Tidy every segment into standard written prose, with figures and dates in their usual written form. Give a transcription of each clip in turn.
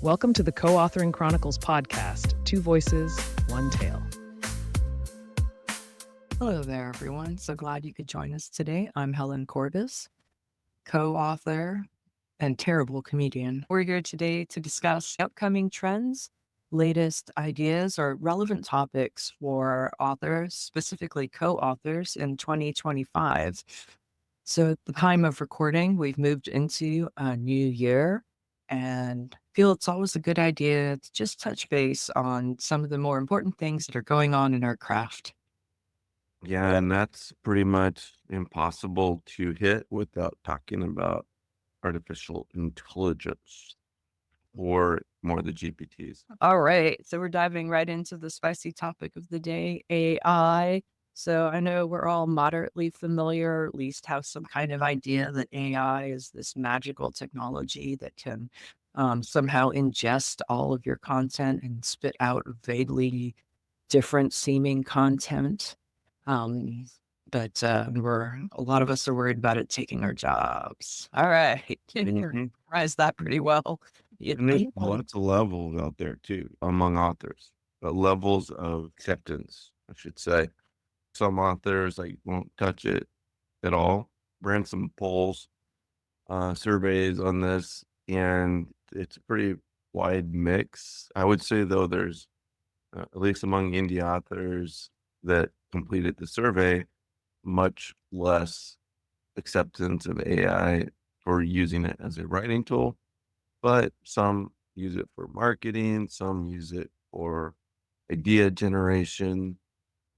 Welcome to the Co-Authoring Chronicles podcast, 2 voices, 1 tale. Hello there, everyone. So glad you could join us today. I'm Helen Corvis, co-author and terrible comedian. We're here today to discuss upcoming trends, latest ideas, or relevant topics for authors, specifically co-authors in 2025. So at the time of recording, we've moved into a new year and feel it's always a good idea to just touch base on some of the more important things that are going on in our craft. Yeah, and that's pretty much impossible to hit without talking about artificial intelligence or more the GPTs. All right. So we're diving right into the spicy topic of the day, AI. So I know we're all moderately familiar, or at least have some kind of idea that AI is this magical technology that can somehow ingest all of your content and spit out vaguely different seeming content. But a lot of us are worried about it taking our jobs. All right. Mhm. Rise that pretty well. And there's lots of levels out there too among authors, levels of acceptance, I should say. Some authors won't touch it at all. Ran some polls, surveys on this, and it's a pretty wide mix. I would say though, there's at least among indie authors that completed the survey, much less acceptance of AI for using it as a writing tool, but some use it for marketing, some use it for idea generation.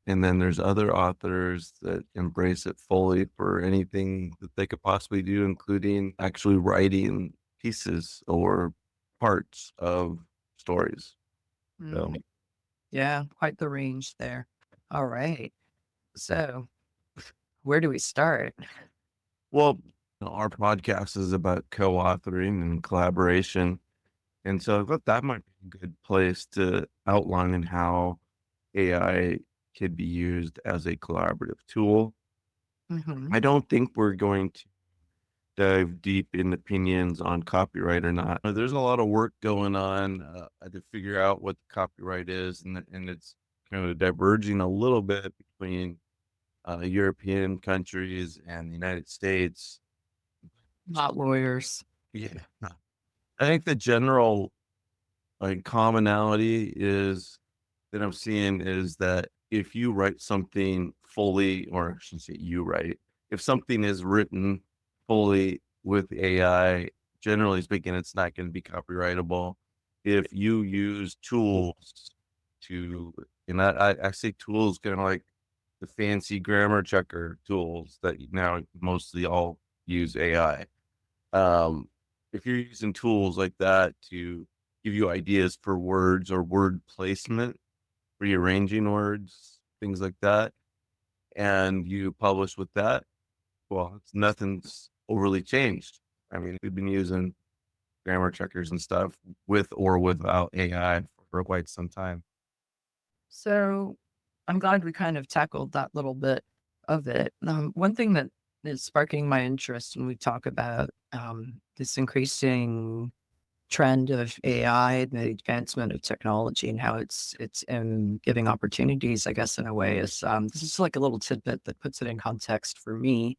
And then there's other authors that embrace it fully for anything that they could possibly do, including actually writing pieces or parts of stories. So, Yeah, quite the range there. All right. So where do we start? well, our podcast is about co-authoring and collaboration. And so I thought that might be a good place to outline how AI could be used as a collaborative tool. Mhm. I don't think we're going to dive deep in opinions on copyright or not. There's a lot of work going on to figure out what the copyright is, and it's kind of diverging a little bit between European countries and the United States. Not lawyers. Yeah, I think the general commonality is that I'm seeing is that if you write something fully, or I shouldn't say you write, if something is written fully with AI, generally speaking, it's not going to be copyrightable. If you use tools to, and I say tools kind of like the fancy grammar checker tools that now mostly all use AI. If you're using tools like that to give you ideas for words or word placement, rearranging words, things like that, and you publish with that, well, nothing's overly changed. I mean, we've been using grammar checkers and stuff with or without AI for quite some time. So I'm glad we kind of tackled that little bit of it. One thing that is sparking my interest when we talk about this increasing trend of AI and the advancement of technology and how it's giving opportunities, I guess, in a way, is this is like a little tidbit that puts it in context for me.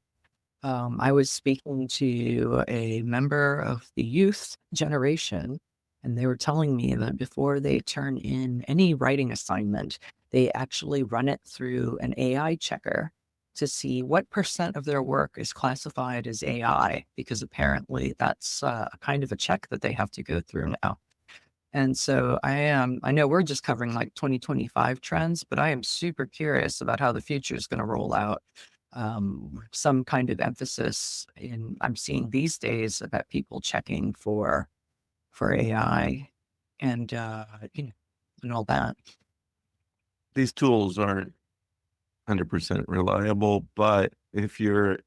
I was speaking to a member of the youth generation, and they were telling me that before they turn in any writing assignment, they actually run it through an AI checker to see what percent of their work is classified as AI, because apparently that's a kind of a check that they have to go through now. And so I know we're just covering like 2025 trends, but I am super curious about how the future is going to roll out. Some kind of emphasis I'm seeing these days about people checking for AI and, and all that. These tools aren't 100% reliable, but if you're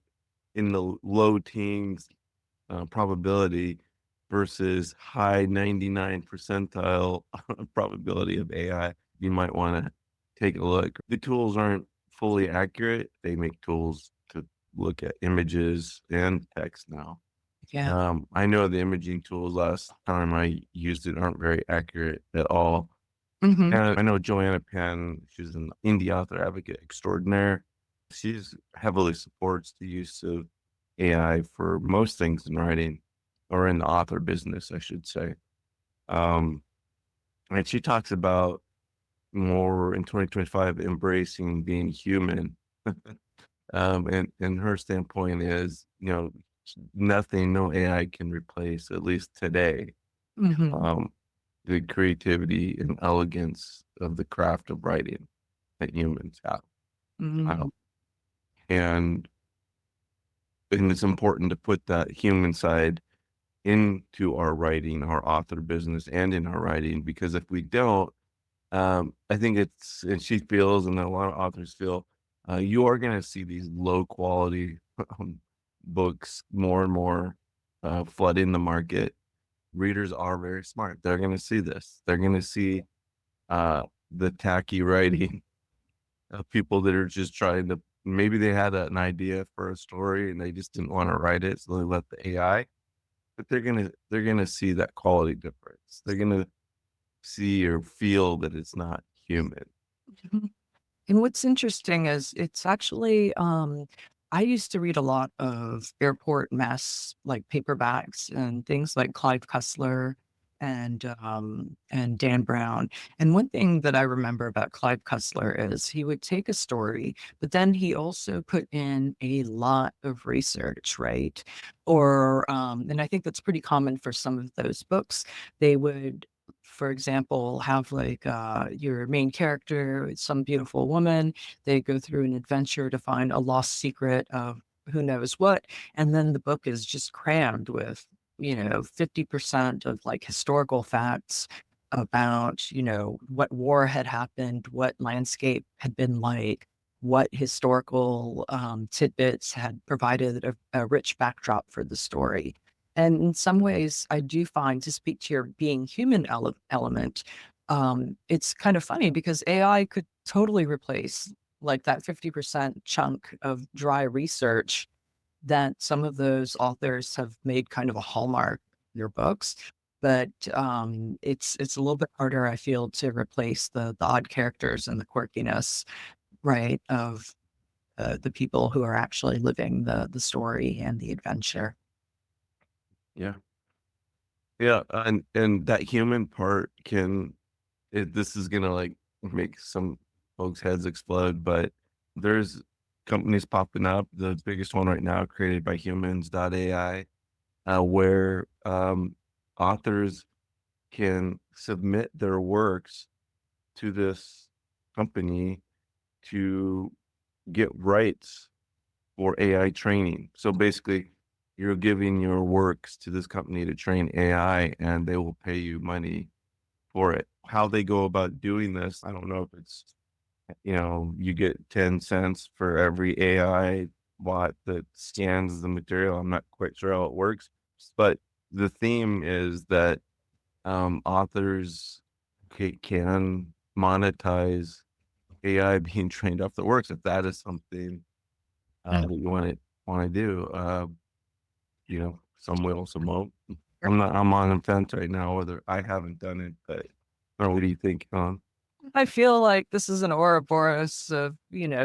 in the low teens probability versus high 99 percentile probability of AI, you might want to take a look. The tools aren't fully accurate. They make tools to look at images and text now. Yeah. I know the imaging tools last time I used it aren't very accurate at all. Hmm. And I know Joanna Penn, she's an indie author advocate extraordinaire. She's heavily supports the use of AI for most things in writing or in the author business, I should say. Um, and she talks about more in 2025 embracing being human. And her standpoint is, nothing, no AI can replace, at least today, Hmm. um, the creativity and elegance of the craft of writing that humans have. Hmm. Um, and and it's important to put that human side into our writing, our author business, and in our writing, because if we don't, I think and she feels, and a lot of authors feel, you are going to see these low quality books more and more flood in the market. Readers are very smart. They're going to see this. They're going to see uh, the tacky writing of people that are just trying to. Maybe they had an idea for a story and they just didn't want to write it, so they let the AI. But they're gonna see that quality difference. They're gonna see or feel that it's not human. And what's interesting is it's actually, I used to read a lot of airport mess, like paperbacks and things like Clive Cussler and Dan Brown. And one thing that I remember about Clive Cussler is he would take a story, but then he also put in a lot of research, right? Or, and I think that's pretty common for some of those books. They would, for example, have like your main character, some beautiful woman. They go through an adventure to find a lost secret of who knows what. And then the book is just crammed with, 50% of like historical facts about, what war had happened, what landscape had been like, what historical tidbits had provided a rich backdrop for the story. And in some ways, I do find, to speak to your being human element, it's kind of funny because AI could totally replace like that 50% chunk of dry research that some of those authors have made kind of a hallmark in their books. But it's a little bit harder, I feel, to replace the odd characters and the quirkiness, right, of the people who are actually living the story and the adventure. Yeah, yeah, and that human part this is gonna like make some folks' heads explode, but there's companies popping up. The biggest one right now, created by humans.ai, where authors can submit their works to this company to get rights for AI training. So basically, you're giving your works to this company to train AI, and they will pay you money for it. How they go about doing this, I don't know if it's, you get 10 cents for every AI bot that scans the material. I'm not quite sure how it works, but the theme is that authors can monetize AI being trained off the works, if that is something that you want to do. Some will, some won't. I'm on the fence right now whether I haven't done it, but what do you think, I feel like this is an Ouroboros of,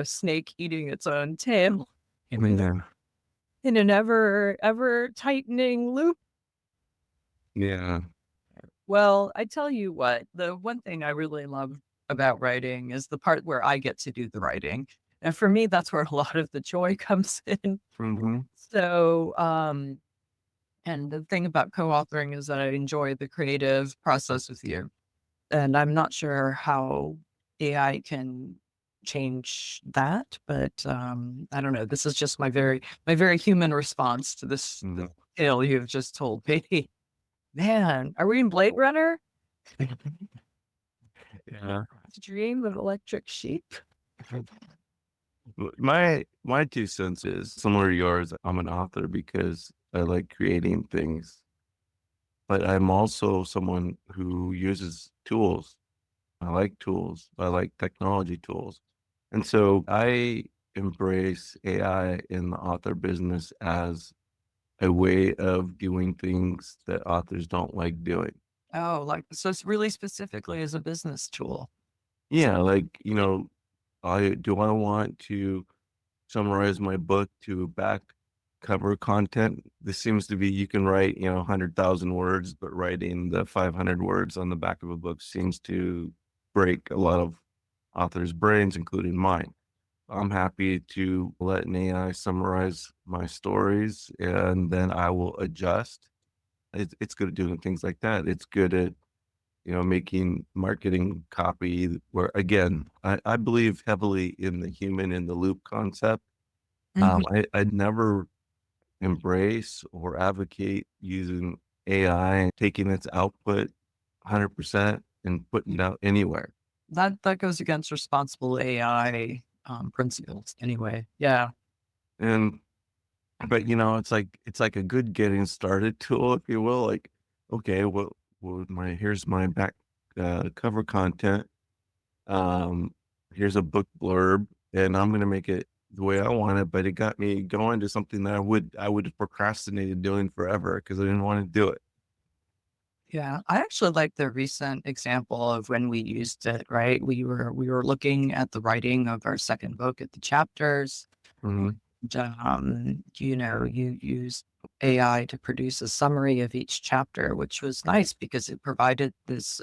snake eating its own tail Yeah. in an ever tightening loop. Yeah. Well, I tell you what, the one thing I really love about writing is the part where I get to do the writing. And for me, that's where a lot of the joy comes in. Mhm. So, and the thing about co-authoring is that I enjoy the creative process with you. And I'm not sure how AI can change that, but I don't know. This is just my very human response to this Mhm. tale you've just told me. Man, are we in Blade Runner? Yeah. Dream of Electric Sheep? My 2 cents is similar to yours. I'm an author because I like creating things, but I'm also someone who uses tools. I like tools. I like technology tools. And so I embrace AI in the author business as a way of doing things that authors don't like doing. Oh, like, so it's really specifically as a business tool. Yeah, like, I want to summarize my book to back cover content. This seems to be you can write, 100,000 words, but writing the 500 words on the back of a book seems to break a lot of authors' brains, including mine. I'm happy to let an AI summarize my stories and then I will adjust. It's good at doing things like that. It's good at, making marketing copy where, again, I believe heavily in the human in the loop concept. Mhm. I'd never embrace or advocate using AI, taking its output 100% and putting it out anywhere. That goes against responsible AI principles anyway. Yeah. And but it's like a good getting started tool, if you will. Like, okay, well my here's my back cover content. Um, here's a book blurb, and I'm gonna make it the way I want it. But it got me going to something that I would have procrastinated doing forever because I didn't want to do it. Yeah, I actually like the recent example of when we used it, right? We were looking at the writing of our second book at the chapters. Mhm. You use AI to produce a summary of each chapter, which was nice because it provided this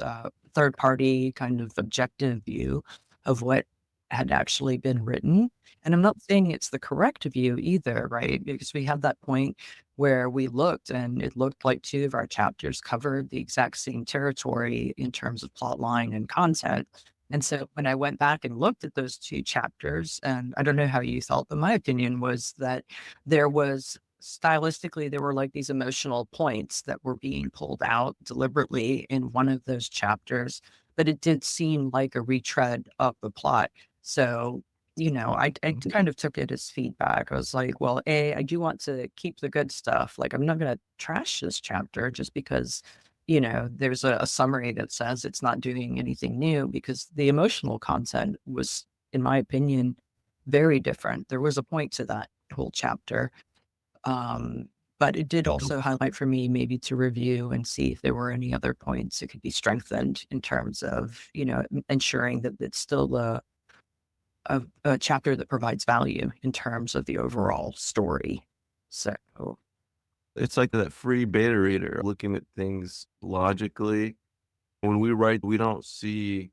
third party kind of objective view of what had actually been written. And I'm not saying it's the correct view either, right? Because we had that point where we looked and it looked like two of our chapters covered the exact same territory in terms of plot line and content. And so when I went back and looked at those 2 chapters, and I don't know how you felt, but my opinion was that there was stylistically, there were like these emotional points that were being pulled out deliberately in one of those chapters, but it did seem like a retread of the plot. So, I kind of took it as feedback. I was like, well, I do want to keep the good stuff. Like, I'm not going to trash this chapter just because there's a summary that says it's not doing anything new because the emotional content was, in my opinion, very different. There was a point to that whole chapter. Um, but it did also highlight for me maybe to review and see if there were any other points that could be strengthened in terms of, ensuring that it's still a chapter that provides value in terms of the overall story. So, It's like that free beta reader looking at things logically. When we write, we don't see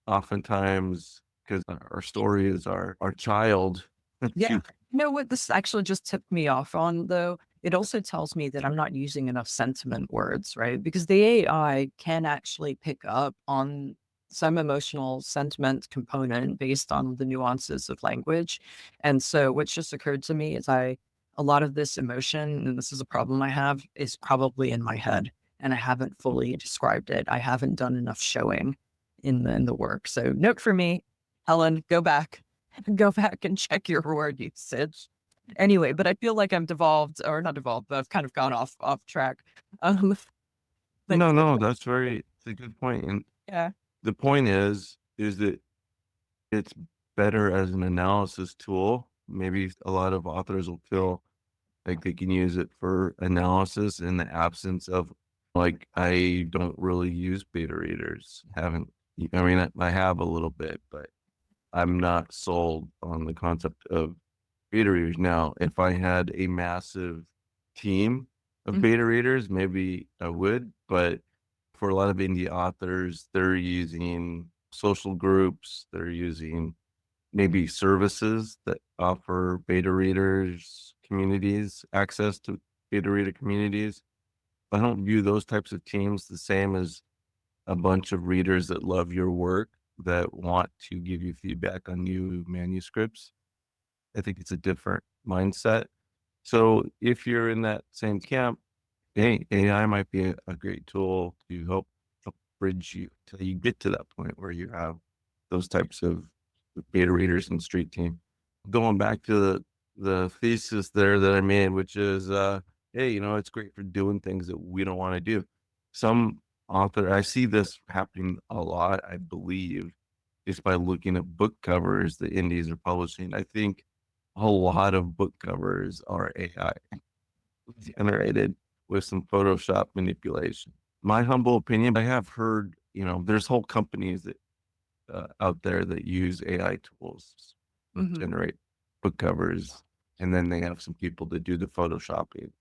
oftentimes because our story is our child. yeah. Shoot. You know what this actually just tipped me off on, though? It also tells me that I'm not using enough sentiment words, right? Because the AI can actually pick up on some emotional sentiment component based on the nuances of language. And so what's just occurred to me is a lot of this emotion, and this is a problem I have, is probably in my head. And I haven't fully described it. I haven't done enough showing in the work. So note for me, Helen, go back. Go back and check your word usage. Anyway, but I feel like I'm devolved or not devolved, but I've kind of gone off track. Um, but No, it's a good point. And yeah, the point is that it's better as an analysis tool. Maybe a lot of authors will feel like they can use it for analysis in the absence of, like, I don't really use beta readers. Haven't, I mean, I have a little bit, but I'm not sold on the concept of beta readers. Now, if I had a massive team of mhm, beta readers, maybe I would, but for a lot of indie authors, they're using social groups, they're using maybe services that offer beta readers communities access to beta reader communities. I don't view those types of teams the same as a bunch of readers that love your work that want to give you feedback on new manuscripts. I think it's a different mindset. So if you're in that same camp, hey, AI might be a great tool to help bridge you till you get to that point where you have those types of beta readers and street team. Going back to the thesis there that I made, which is, hey, it's great for doing things that we don't want to do. Some author, I see this happening a lot, I believe, just by looking at book covers that indies are publishing. I think a lot of book covers are AI. generated with some Photoshop manipulation. My humble opinion, I have heard, there's whole companies that out there that use AI tools to Hmm. generate book covers, and then they have some people that do the photoshopping.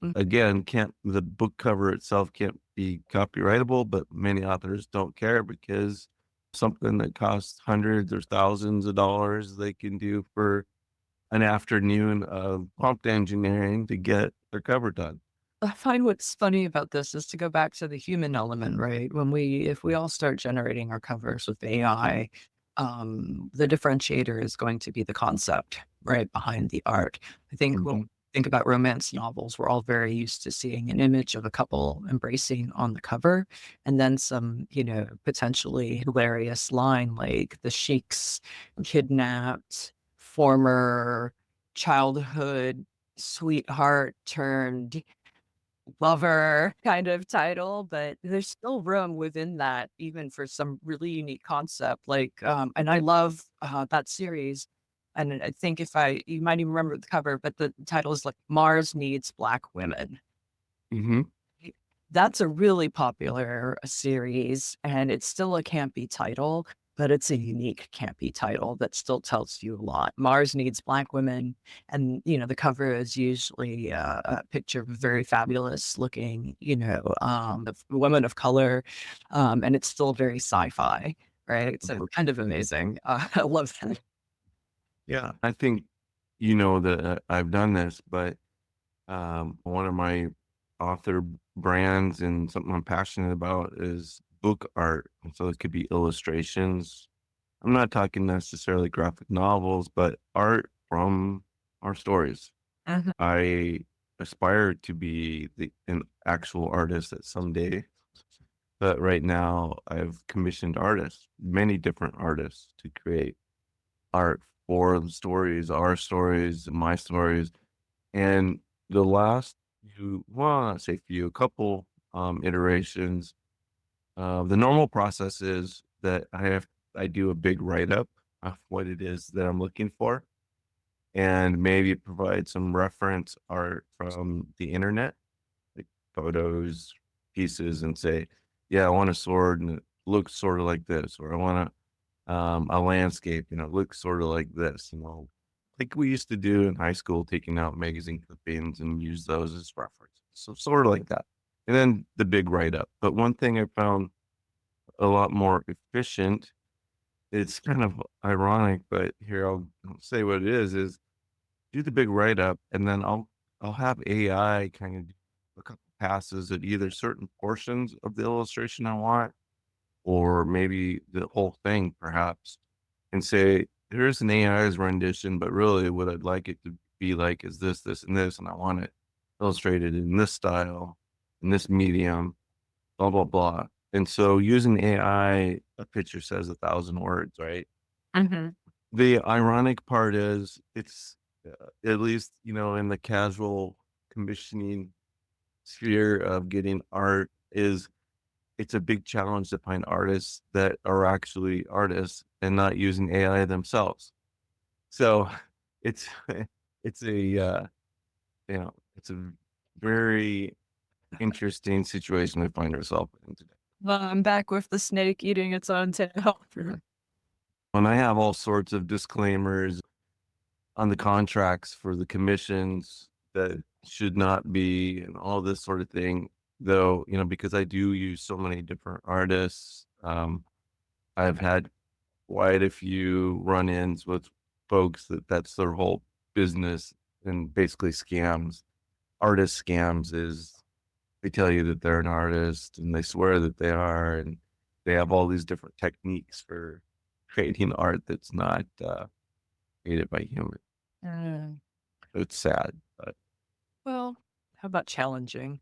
Mm. Again, can't the book cover itself can't be copyrightable, but many authors don't care because something that costs hundreds or thousands of dollars they can do for an afternoon of prompt engineering to get their cover done. I find what's funny about this is to go back to the human element, right? If we all start generating our covers with AI, the differentiator is going to be the concept, right, behind the art. I think when we Mhm. think about romance novels, we're all very used to seeing an image of a couple embracing on the cover, and then some, potentially hilarious line like the sheik's kidnapped former childhood sweetheart turned lover kind of title, but there's still room within that, even for some really unique concept. And I love that series. And I think you might even remember the cover, but the title is like Mars Needs Black Women. Mhm. That's a really popular series, and it's still a campy title, but it's a unique campy title that still tells you a lot. Mars Needs Black Women, and the cover is usually a picture of a very fabulous looking, of women of color, and it's still very sci-fi, right? So kind of amazing. I love that. Yeah, I think that I've done this, but one of my author brands and something I'm passionate about is book art. And so it could be illustrations. I'm not talking necessarily graphic novels, but art from our stories. Mhm. I aspire to be an actual artist at someday, but right now I've commissioned artists, many different artists, to create art for the stories, our stories, my stories. And the last few, well, not say few, a couple iterations, the normal process is that I do a big write up of what it is that I'm looking for, and maybe provide some reference art from the internet, like photos, pieces, and say, yeah, I want a sword and it looks sort of like this, or I want a landscape, looks sort of like this, like we used to do in high school, taking out magazine clippings and use those as reference. So sort of like that. And then the big write up. But one thing I found a lot more efficient, it's kind of ironic, but here I'll say what it is do the big write up, and then I'll have AI kind of do a couple passes at either certain portions of the illustration I want, or maybe the whole thing perhaps, and say, here's an AI's rendition, but really what I'd like it to be like is this, this, and this, and I want it illustrated in this style, in this medium, blah, blah, blah. And so using AI, a picture says 1,000 words, right? Mhm. The ironic part is it's at least, in the casual commissioning sphere of getting art is it's a big challenge to find artists that are actually artists and not using AI themselves. So it's it's a it's a very interesting situation we find ourselves in today. Well, I'm back with the snake eating its own tail. And I have all sorts of disclaimers on the contracts for the commissions that should not be and all this sort of thing, though, because I do use so many different artists. I've had quite a few run-ins with folks that's their whole business and basically scams. Artist scams is they tell you that they're an artist and they swear that they are, and they have all these different techniques for creating art that's not created by humans. Mm. It's sad, but Well, how about challenging?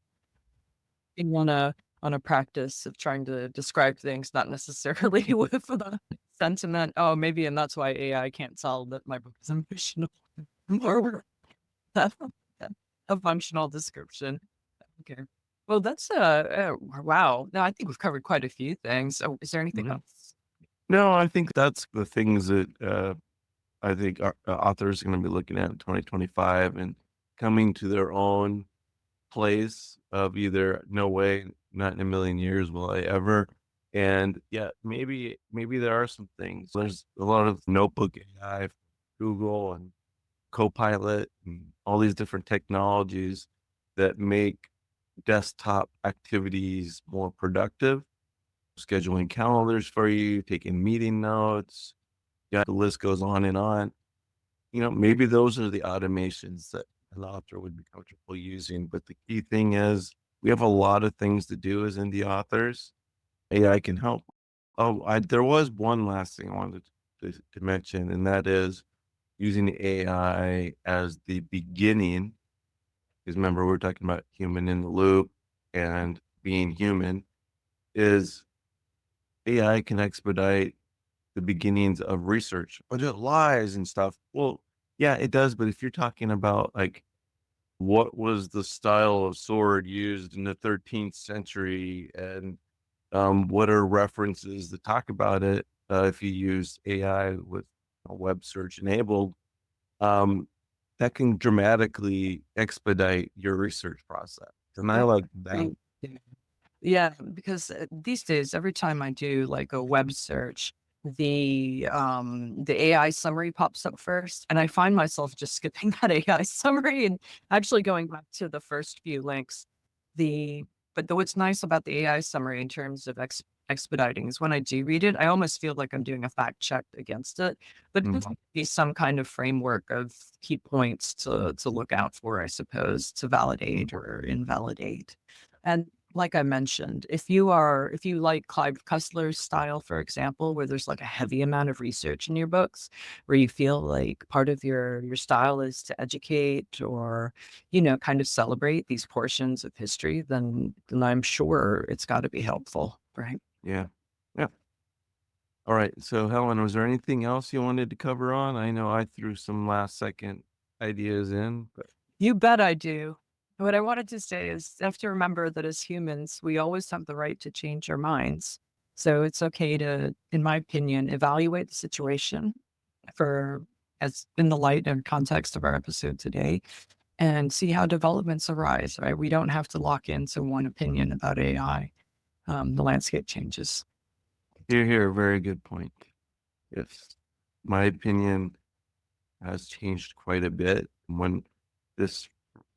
Being on a practice of trying to describe things, not necessarily with the sentiment, "Oh, maybe and that's why AI can't solve that my book is emotional." More a functional description. Okay. Well, that's, wow. No, I think we've covered quite a few things. Oh, is there anything Mhm. else? No, I think that's the things that I think our authors are going to be looking at in 2025 and coming to their own. place of either no way, not in a million years will I ever. And yeah, maybe there are some things. There's a lot of notebook AI, Google and Copilot and all these different technologies that make desktop activities more productive, scheduling calendars for you, taking meeting notes. Yeah, the list goes on and on. Maybe those are the automations that an author would be comfortable using. But the key thing is we have a lot of things to do as indie authors. AI can help. Oh, there was one last thing I wanted to mention, and that is using AI as the beginning. Because remember, we're talking about human in the loop and being human. Is AI can expedite the beginnings of research, but it lies and stuff. Well, yeah, it does. But if you're talking about like what was the style of sword used in the 13th century and what are references that talk about it, if you use AI with a web search enabled, um, that can dramatically expedite your research process. And I Yeah. like that. Right. Yeah, because these days, every time I do like a web search, the AI summary pops up first, and I find myself just skipping that AI summary and actually going back to the first few links. The what's nice about the AI summary in terms of expediting is when I do read it, I almost feel like I'm doing a fact check against it, but it Mhm. gives me some kind of framework of key points to look out for, I suppose, to validate or invalidate. And like I mentioned, if you like Clive Cussler's style, for example, where there's like a heavy amount of research in your books, where you feel like part of your style is to educate or, kind of celebrate these portions of history, then I'm sure it's got to be helpful, right? Yeah. Yeah. All right. So, Helen, was there anything else you wanted to cover on? I know I threw some last second ideas in, but You bet I do. What I wanted to say is you have to remember that as humans, we always have the right to change our minds. So it's okay to, in my opinion, evaluate the situation for as in the light and context of our episode today and see how developments arise, right? We don't have to lock into one opinion about AI. The landscape changes. here, very good point. Yes. My opinion has changed quite a bit. When this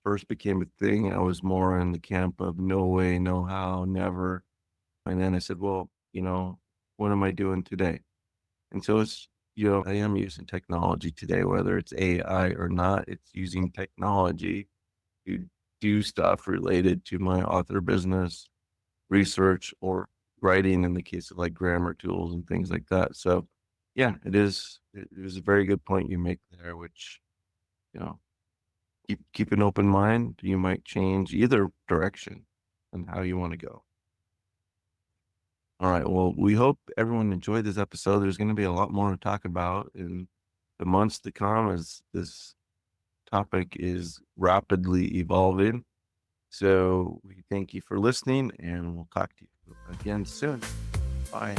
first became a thing, I was more in the camp of no way, no how, never. And then I said, well, what am I doing today? And so I am using technology today, whether it's AI or not, it's using technology to do stuff related to my author business, research, or writing in the case of like grammar tools and things like that. So yeah, it is a very good point you make there, which, you know, keep an open mind. You might change either direction and how you want to go. All right. Well, we hope everyone enjoyed this episode. There's going to be a lot more to talk about in the months to come as this topic is rapidly evolving. So we thank you for listening and we'll talk to you again soon. Bye.